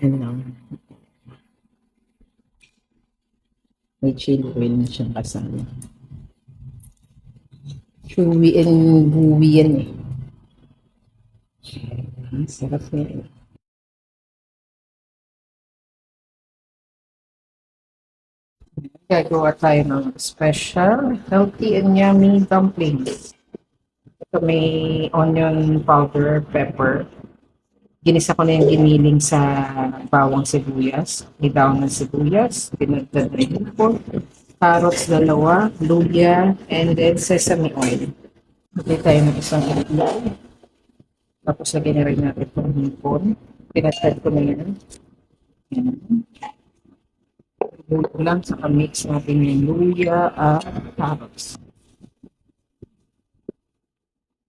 Yan lang. May chili oil na siyang kasama. Chewy and gooey yan eh. Ang sarap niya eh. Gagawa tayo ng special, healthy and yummy dumplings. Ito may onion powder, pepper. Ginisa ko na yung giniling sa bawang sibuyas. May daon ng sibuyas, pinagdad na yung pork, carrots dalawa, luya, and then sesame oil. Lagay tayo ng isang itlog. Tapos lagyan na rin natin itong hipon. Pinagdad ko na yan. Yan. Luto lang, saka mix natin yung luya at carrots.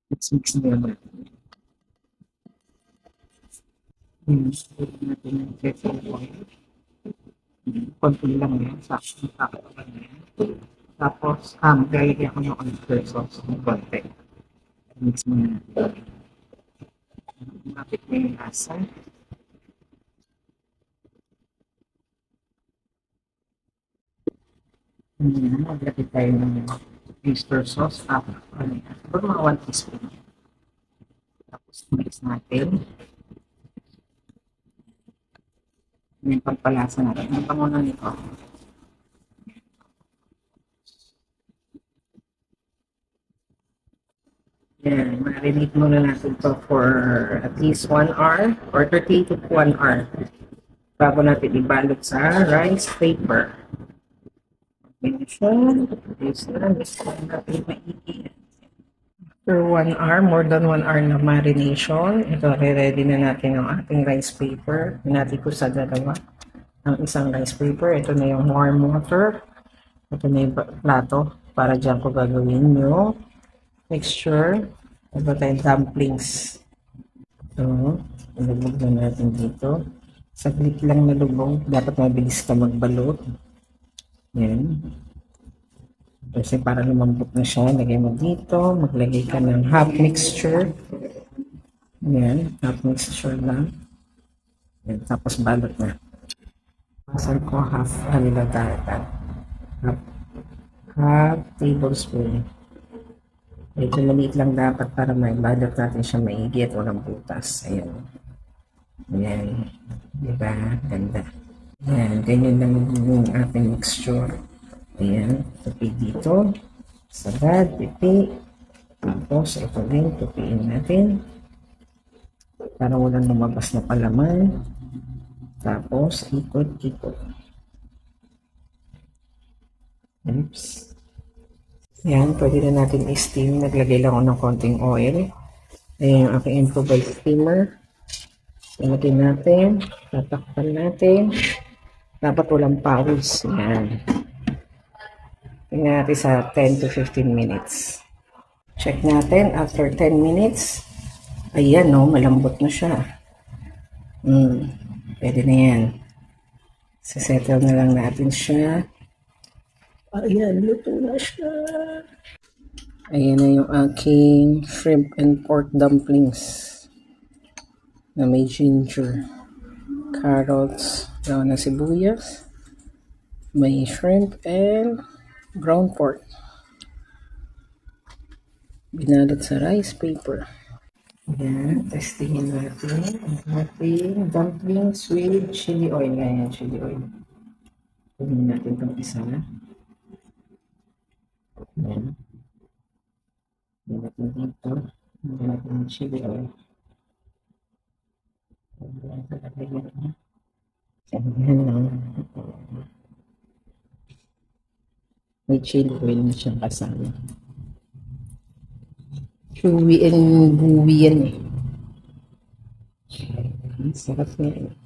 Mix na yan. Lagyan natin yung ketchup oil. Konti lang yan. Sakto yan. Tapos, maglalagyan ko ng oyster sauce ng konti. Mix mo na natin. Mapit na yung lasa. Maglagay tayo ng oyster sauce. Siguro mga 1 teaspoon. Tapos, mix natin. Yung pagpalasa natin. Ang pangunan nito. Yan, marinate muna natin to for at least 1 hour or 30 to 1 hour bago natin ibalot sa rice paper. Okay na siya. Ayos na. Gusto natin maigi. After 1 hour, more than 1 hour na marination, ito, re-ready na natin ang ating rice paper. Hinati ko sa dalawa ang isang rice paper. Ito na yung warm water. Ito na yung plato para dyan ko gagawin yung mixture. Ito tayong dumplings. So, ilubog na natin dito. Saglit lang na lubog. Dapat mabilis ka magbalot. Yan. Kasi para lumambot na siya, lagay mo dito. Maglagay ka ng half mixture. Yan. Half mixture lang. Yan. Tapos balot na. Pasal ko half, half tablespoon. Medyo maliit lang dapat para may balot natin siya maigi at walang butas. Ayan. Ayan. Diba? Ganda. Ayan. Ganyan lang yung ating mixture. Ayan. Tupi dito. Sagad. Pipi. Tapos ito din. Tupiin natin. Para walang lumabas na palaman. Tapos ikot-ikot. Oops. Yan, pwede na natin i-steam. Naglagay lang ako ng konting oil. Ayan yung aking improvised steamer. Ilagay natin. Tatakpan natin. Dapat walang pawis. Yan. Tingnan natin sa 10 to 15 minutes. Check natin after 10 minutes. Ayan, no, malambot na siya. Pwede na yan. Sasettle na lang natin siya. Ayan, luto na siya. Ayan na yung aking shrimp and pork dumplings na may ginger, carrots, daon na sibuyas, may shrimp and brown pork. Binalot sa rice paper. Ayan, testingin natin ang ating dumplings with chili oil. Ayan, chili oil. Kunin natin itong isa. Ayan. Ayan natin dito. Ayan natin yung chili oil. Ayan lang. May chili oil na siyang kasama. Chewy and gooey yan eh. Ang sarap niya eh.